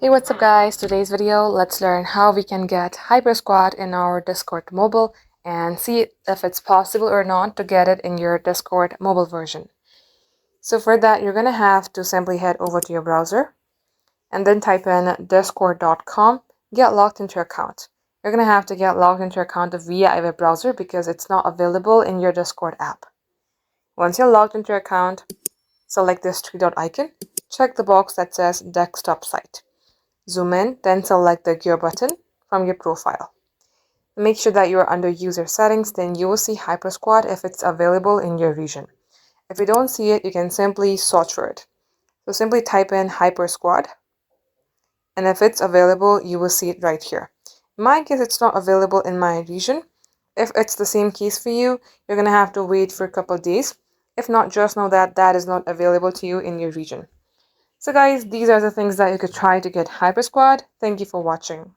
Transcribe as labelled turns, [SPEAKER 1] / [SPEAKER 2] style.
[SPEAKER 1] Hey, what's up guys? Today's video, let's learn how we can get HypeSquad in our Discord mobile and see if it's possible or not to get it in your Discord mobile version. So for that, you're going to have to simply head over to your browser and then type in discord.com, get logged into your account. You're going to have to get logged into your account via a web browser because it's not available in your Discord app. Once you're logged into your account, select this three dot icon, check the box that says desktop site. Zoom in, then select the gear button from your profile. Make sure that you are under user settings, then you will see HypeSquad if it's available in your region. If you don't see it, you can simply search for it. So simply type in HypeSquad, and if it's available, you will see it right here. In my case, it's not available in my region. If it's the same case for you, you're going to have to wait for a couple of days. If not, just know that that is not available to you in your region. So guys, these are the things that you could try to get HypeSquad. Thank you for watching.